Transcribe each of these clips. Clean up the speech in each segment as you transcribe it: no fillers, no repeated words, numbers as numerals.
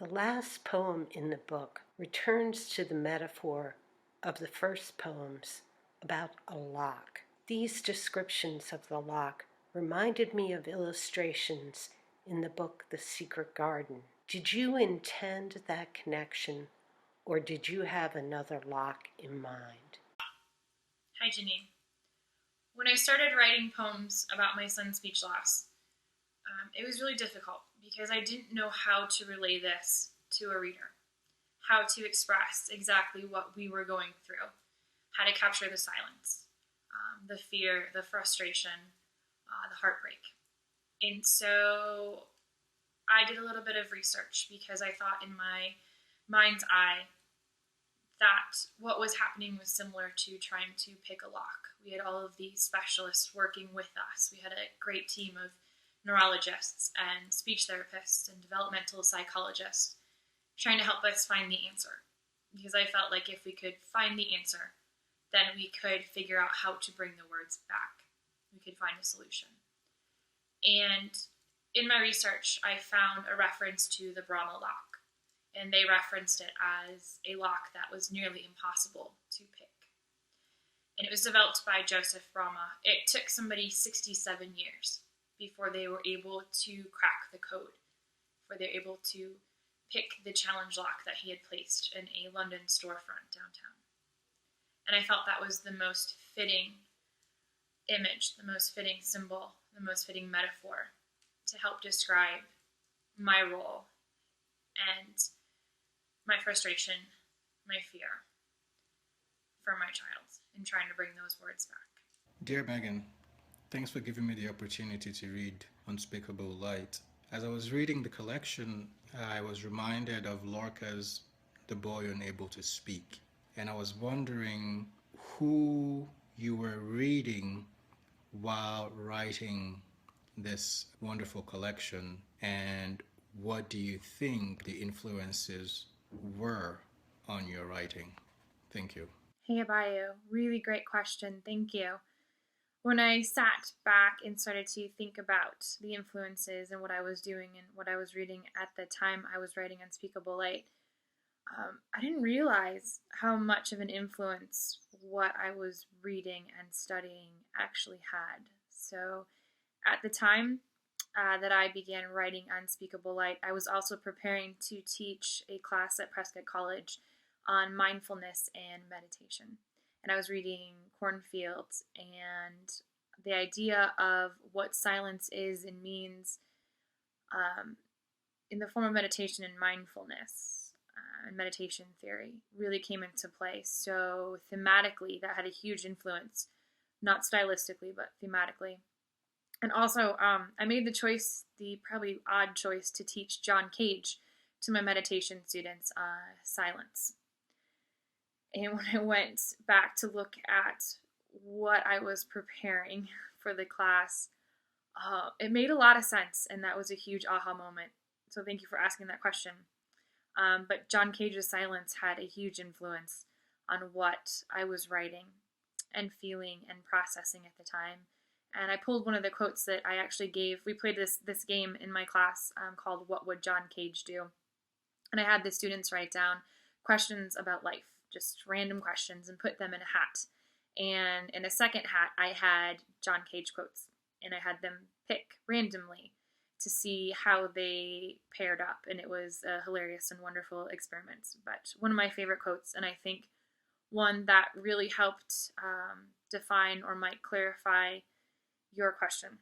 The last poem in the book returns to the metaphor of the first poems about a lock. These descriptions of the lock reminded me of illustrations in the book The Secret Garden. Did you intend that connection, or did you have another lock in mind? Hi, Janine. When I started writing poems about my son's speech loss, it was really difficult because I didn't know how to relay this to a reader, how to express exactly what we were going through, how to capture the silence, the fear, the frustration, the heartbreak. And so I did a little bit of research because I thought in my mind's eye that what was happening was similar to trying to pick a lock. We had all of these specialists working with us. We had a great team of neurologists and speech therapists and developmental psychologists trying to help us find the answer. Because I felt like if we could find the answer, then we could figure out how to bring the words back. We could find a solution. And in my research, I found a reference to the Brahma lock, and they referenced it as a lock that was nearly impossible to pick. And it was developed by Joseph Brahma. It took somebody 67 years before they were able to crack the code, before they were able to pick the challenge lock that he had placed in a London storefront downtown. And I felt that was the most fitting image, the most fitting symbol, the most fitting metaphor to help describe my role and my frustration, my fear for my child in trying to bring those words back. Dear Megan, thanks for giving me the opportunity to read Unspeakable Light. As I was reading the collection, I was reminded of Lorca's The Boy Unable to Speak. And I was wondering who you were reading while writing this wonderful collection, and what do you think the influences were on your writing? Thank you. Hey, Abayu, really great question. Thank you. When I sat back and started to think about the influences and what I was doing and what I was reading at the time I was writing Unspeakable Light, I didn't realize how much of an influence what I was reading and studying actually had. So at the time that I began writing Unspeakable Light, I was also preparing to teach a class at Prescott College on mindfulness and meditation. And I was reading Cornfield and the idea of what silence is and means in the form of meditation and mindfulness and meditation theory really came into play. So thematically, that had a huge influence, not stylistically, but thematically. And also, I made the choice, the probably odd choice, to teach John Cage to my meditation students silence. And when I went back to look at what I was preparing for the class, it made a lot of sense, and that was a huge aha moment. So thank you for asking that question. But John Cage's silence had a huge influence on what I was writing and feeling and processing at the time. And I pulled one of the quotes that I actually gave. We played this game in my class called What Would John Cage Do? And I had the students write down questions about life, just random questions, and put them in a hat. And in a second hat, I had John Cage quotes, and I had them pick randomly to see how they paired up. And it was a hilarious and wonderful experiment. But one of my favorite quotes, and I think one that really helped define or might clarify your question,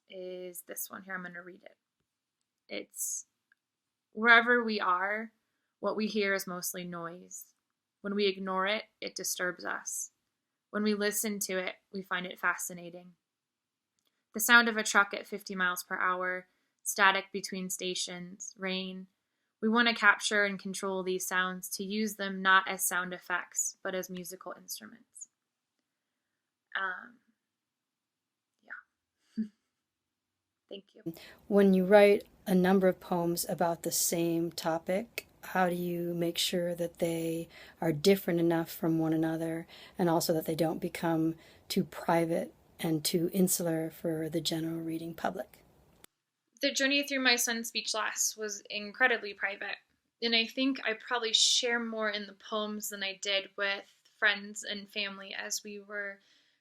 is this one here. I'm going to read it. It's, wherever we are, what we hear is mostly noise. When we ignore it, it disturbs us. When we listen to it, we find it fascinating. The sound of a truck at 50 miles per hour, static between stations, rain. We want to capture and control these sounds to use them not as sound effects, but as musical instruments. Thank you. When you write a number of poems about the same topic, how do you make sure that they are different enough from one another, and also that they don't become too private and too insular for the general reading public? The journey through my son's speech loss was incredibly private. And I think I probably share more in the poems than I did with friends and family as we were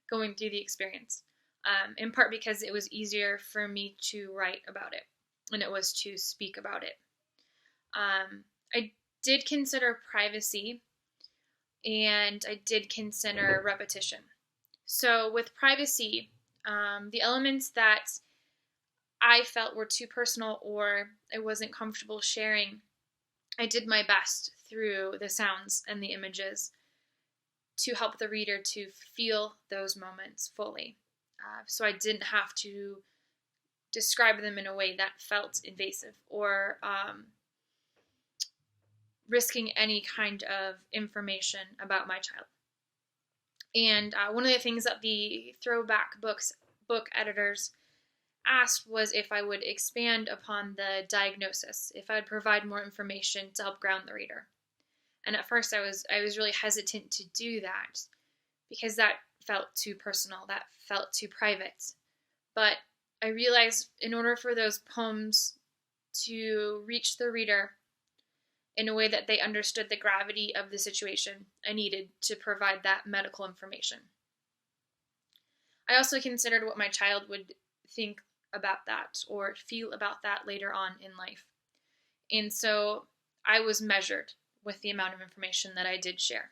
going through the experience. In part because it was easier for me to write about it and it was to speak about it. I did consider privacy and I did consider repetition. So with privacy, the elements that I felt were too personal or I wasn't comfortable sharing, I did my best through the sounds and the images to help the reader to feel those moments fully. So I didn't have to describe them in a way that felt invasive or risking any kind of information about my child. And one of the things that the Throwback Books book editors asked was if I would expand upon the diagnosis, if I would provide more information to help ground the reader. And at first I was really hesitant to do that because that felt too personal, that felt too private. But I realized in order for those poems to reach the reader in a way that they understood the gravity of the situation, I needed to provide that medical information. I also considered what my child would think about that or feel about that later on in life. And so I was measured with the amount of information that I did share.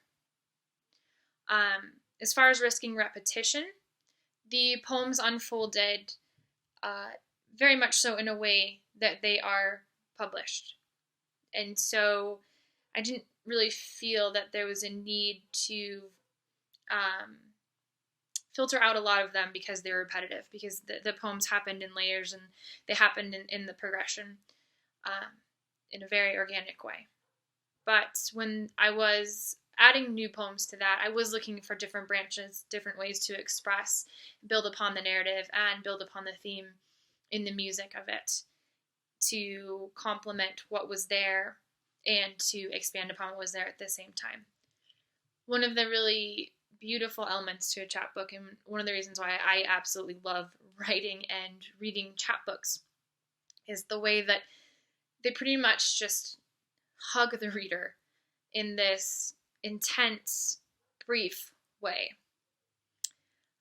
As far as risking repetition, the poems unfolded very much so in a way that they are published. And so I didn't really feel that there was a need to filter out a lot of them because they were repetitive, because the poems happened in layers and they happened in the progression in a very organic way. But when I was adding new poems to that, I was looking for different branches, different ways to express, build upon the narrative, and build upon the theme in the music of it to complement what was there and to expand upon what was there at the same time. One of the really beautiful elements to a chapbook, and one of the reasons why I absolutely love writing and reading chapbooks, is the way that they pretty much just hug the reader in this intense, brief way.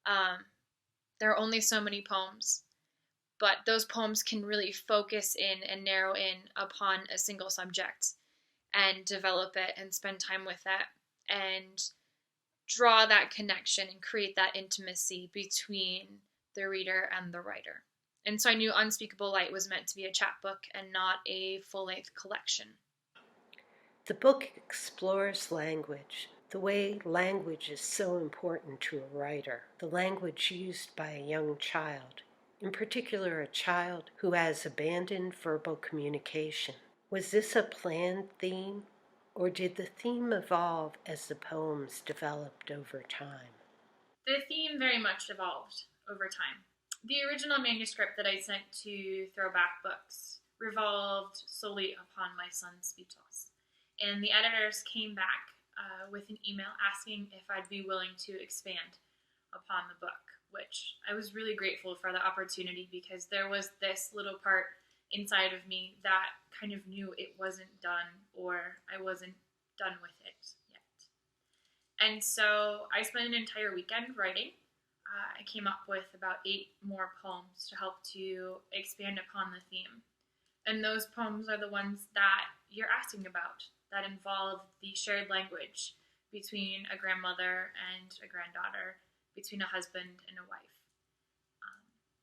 There are only so many poems, but those poems can really focus in and narrow in upon a single subject and develop it and spend time with it and draw that connection and create that intimacy between the reader and the writer. And so I knew Unspeakable Light was meant to be a chapbook and not a full-length collection. The book explores language, the way language is so important to a writer, the language used by a young child, in particular a child who has abandoned verbal communication. Was this a planned theme, or did the theme evolve as the poems developed over time? The theme very much evolved over time. The original manuscript that I sent to Throwback Books revolved solely upon my son's speech loss. And the editors came back with an email asking if I'd be willing to expand upon the book, which I was really grateful for the opportunity because there was this little part inside of me that kind of knew it wasn't done or I wasn't done with it yet. And so I spent an entire weekend writing. I came up with about 8 more poems to help to expand upon the theme. And those poems are the ones that you're asking about, that involve the shared language between a grandmother and a granddaughter, between a husband and a wife.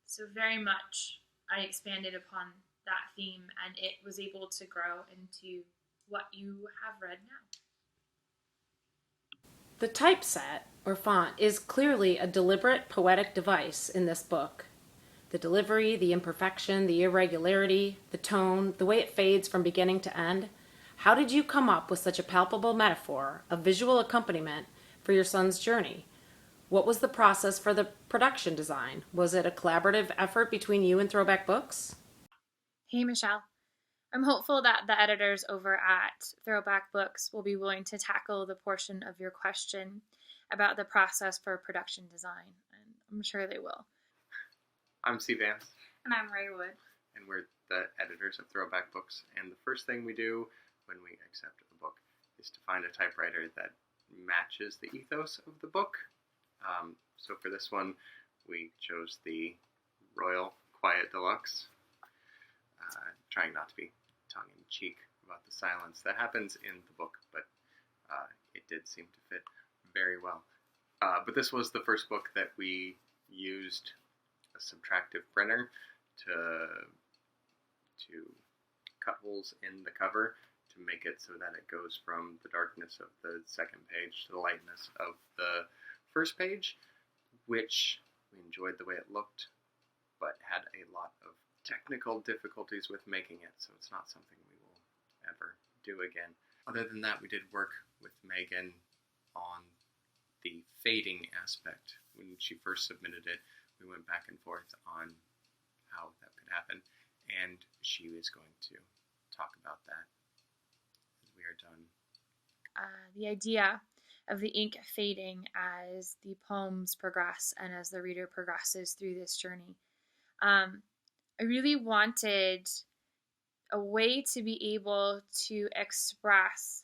So very much I expanded upon that theme and it was able to grow into what you have read now. The typeset, or font, is clearly a deliberate poetic device in this book. The delivery, the imperfection, the irregularity, the tone, the way it fades from beginning to end. How did you come up with such a palpable metaphor, a visual accompaniment for your son's journey? What was the process for the production design? Was it a collaborative effort between you and Throwback Books? Hey, Michelle. I'm hopeful that the editors over at Throwback Books will be willing to tackle the portion of your question about the process for production design, and I'm sure they will. I'm C. Vance. And I'm Ray Wood. And we're the editors of Throwback Books, and the first thing we do when we accept a book is to find a typewriter that matches the ethos of the book. So for this one, we chose the Royal Quiet Deluxe, trying not to be tongue-in-cheek about the silence that happens in the book, but it did seem to fit very well. But this was the first book that we used a subtractive printer to cut holes in the cover to make it so that it goes from the darkness of the second page to the lightness of the first page, which we enjoyed the way it looked, but had a lot of technical difficulties with making it, so it's not something we will ever do again. Other than that, we did work with Megan on the fading aspect. When she first submitted it, we went back and forth on how that could happen, and she is going to talk about that as we are done. The idea of the ink fading as the poems progress and as the reader progresses through this journey. I really wanted a way to be able to express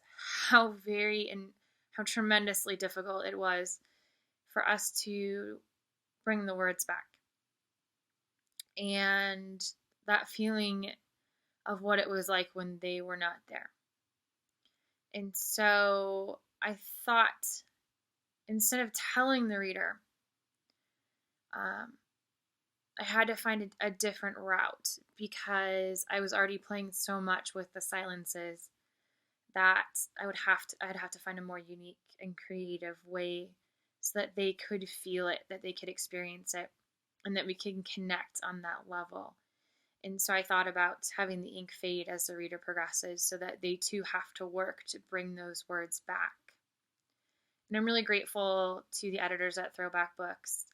how very and how tremendously difficult it was for us to bring the words back. And that feeling of what it was like when they were not there. And so I thought, instead of telling the reader, I had to find a different route, because I was already playing so much with the silences that I'd have to find a more unique and creative way so that they could feel it, that they could experience it, and that we can connect on that level. And so I thought about having the ink fade as the reader progresses so that they too have to work to bring those words back. And I'm really grateful to the editors at Throwback Books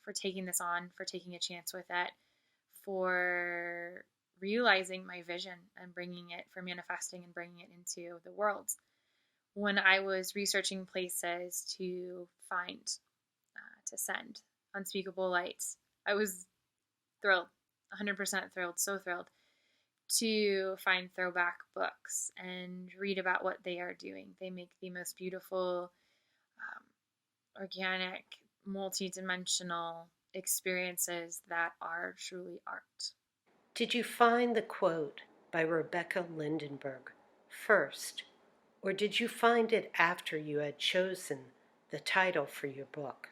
for taking this on, for taking a chance with it, for realizing my vision and for manifesting and bringing it into the world. When I was researching places to find, to send Unspeakable Lights, I was thrilled, 100% thrilled, so thrilled to find Throwback Books and read about what they are doing. They make the most beautiful, organic, multi-dimensional experiences that are truly art. Did you find the quote by Rebecca Lindenberg first, or did you find it after you had chosen the title for your book?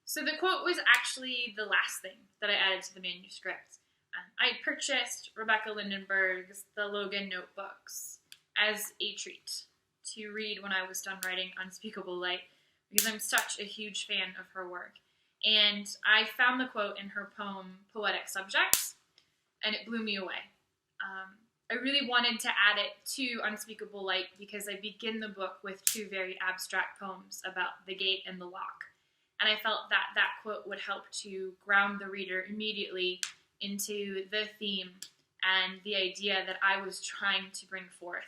So the quote was actually the last thing that I added to the manuscript. I purchased Rebecca Lindenberg's The Logan Notebooks as a treat to read when I was done writing Unspeakable Light, because I'm such a huge fan of her work. And I found the quote in her poem, Poetic Subjects, and it blew me away. I really wanted to add it to Unspeakable Light because I begin the book with two very abstract poems about the gate and the lock. And I felt that that quote would help to ground the reader immediately into the theme and the idea that I was trying to bring forth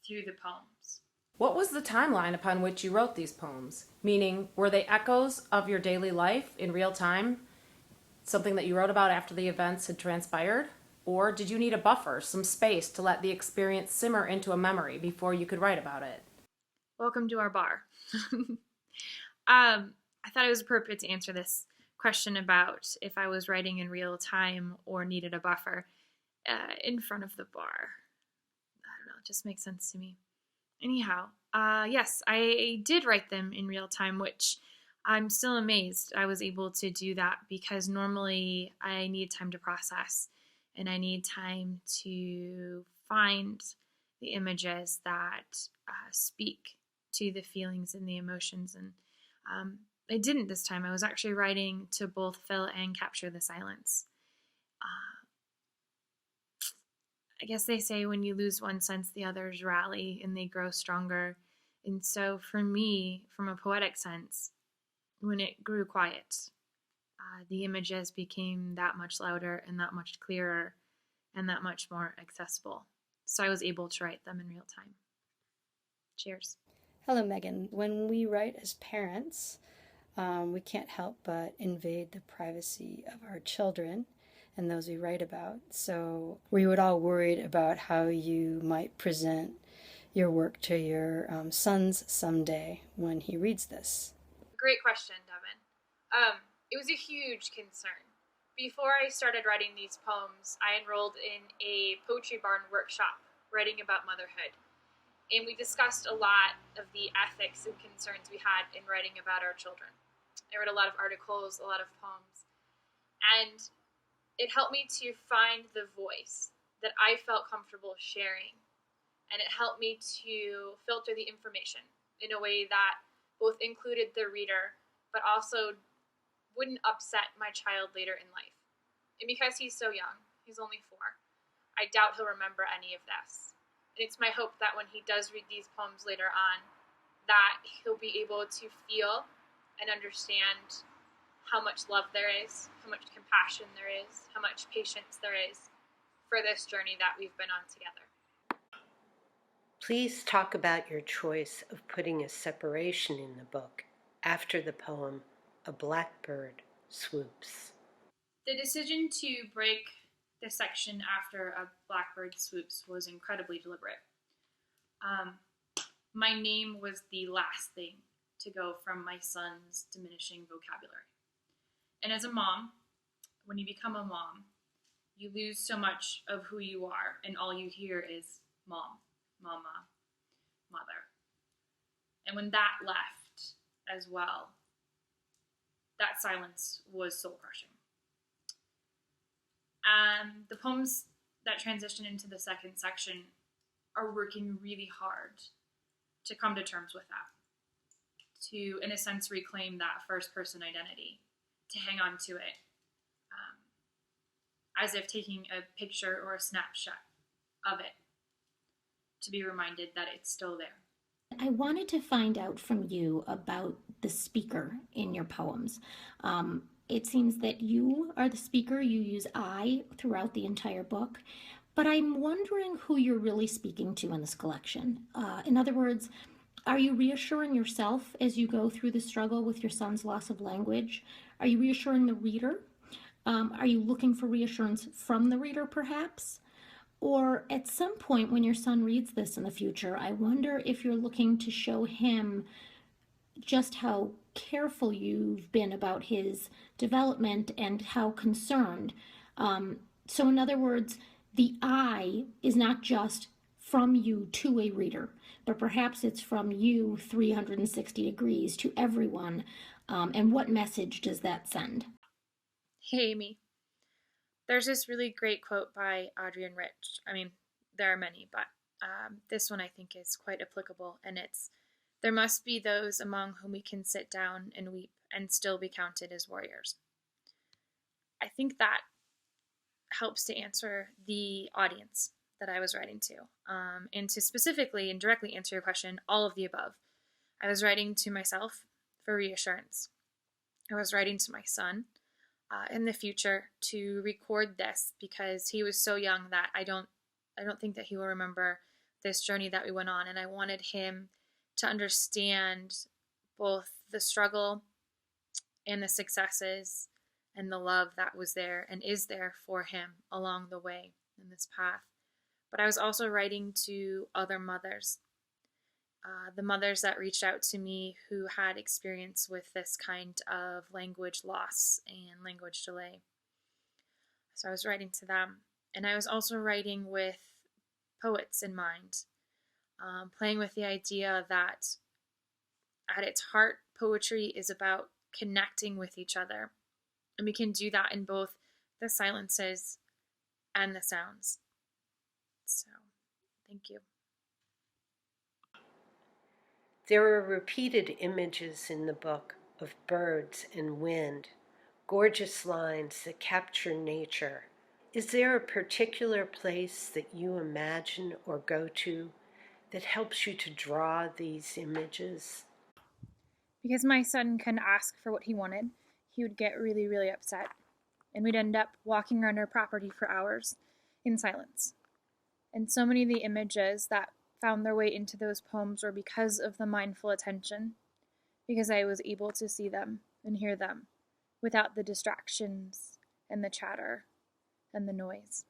through the poems. What was the timeline upon which you wrote these poems? Meaning, were they echoes of your daily life in real time? Something that you wrote about after the events had transpired? Or did you need a buffer, some space to let the experience simmer into a memory before you could write about it? Welcome to our bar. I thought it was appropriate to answer this question about if I was writing in real time or needed a buffer in front of the bar. I don't know, it just makes sense to me. Anyhow, yes, I did write them in real time, which I'm still amazed I was able to do that, because normally I need time to process and I need time to find the images that speak to the feelings and the emotions. And I didn't this time. I was actually writing to both fill and capture the silence. I guess they say when you lose one sense, the others rally and they grow stronger. And so for me, from a poetic sense, when it grew quiet, the images became that much louder and that much clearer and that much more accessible. So I was able to write them in real time. Cheers. Hello, Megan. When we write as parents, we can't help but invade the privacy of our children. and those we write about. So were you at all worried about how you might present your work to your sons someday when he reads this? Great question, Devin. It was a huge concern. Before I started writing these poems, I enrolled in a poetry barn workshop writing about motherhood. And we discussed a lot of the ethics and concerns we had in writing about our children. I read a lot of articles, a lot of poems, and it helped me to find the voice that I felt comfortable sharing. And it helped me to filter the information in a way that both included the reader, but also wouldn't upset my child later in life. And because he's so young, he's only 4, I doubt he'll remember any of this. And it's my hope that when he does read these poems later on, that he'll be able to feel and understand how much love there is, how much compassion there is, how much patience there is for this journey that we've been on together. Please talk about your choice of putting a separation in the book after the poem "A Blackbird Swoops." The decision to break the section after "A Blackbird Swoops" was incredibly deliberate. My name was the last thing to go from my son's diminishing vocabulary. And as a mom, when you become a mom, you lose so much of who you are, and all you hear is mom, mama, mother. And when that left as well, that silence was soul crushing. The poems that transition into the second section are working really hard to come to terms with that, to, in a sense, reclaim that first person identity, to hang on to it, as if taking a picture or a snapshot of it, to be reminded that it's still there. I wanted to find out from you about the speaker in your poems. It seems that you are the speaker. You use I throughout the entire book. But I'm wondering who you're really speaking to in this collection. In other words, are you reassuring yourself as you go through the struggle with your son's loss of language? Are you reassuring the reader? Are you looking for reassurance from the reader, perhaps? Or at some point when your son reads this in the future, I wonder if you're looking to show him just how careful you've been about his development and how concerned. So in other words, the I is not just from you to a reader, but perhaps it's from you 360 degrees to everyone. And what message does that send? Hey, Amy. There's this really great quote by Adrienne Rich. I mean, there are many, but this one I think is quite applicable, and it's, "There must be those among whom we can sit down and weep and still be counted as warriors." I think that helps to answer the audience that I was writing to, and to specifically and directly answer your question, all of the above. I was writing to myself for reassurance. I was writing to my son in the future to record this because he was so young that I don't think that he will remember this journey that we went on, and I wanted him to understand both the struggle and the successes and the love that was there and is there for him along the way in this path. But I was also writing to other mothers, the mothers that reached out to me who had experience with this kind of language loss and language delay. So I was writing to them. And I was also writing with poets in mind, playing with the idea that at its heart, poetry is about connecting with each other. And we can do that in both the silences and the sounds. So, thank you. There are repeated images in the book of birds and wind, gorgeous lines that capture nature. Is there a particular place that you imagine or go to that helps you to draw these images? Because my son couldn't ask for what he wanted, he would get really, really upset. And we'd end up walking around our property for hours in silence. And so many of the images that found their way into those poems were because of the mindful attention, because I was able to see them and hear them without the distractions and the chatter and the noise.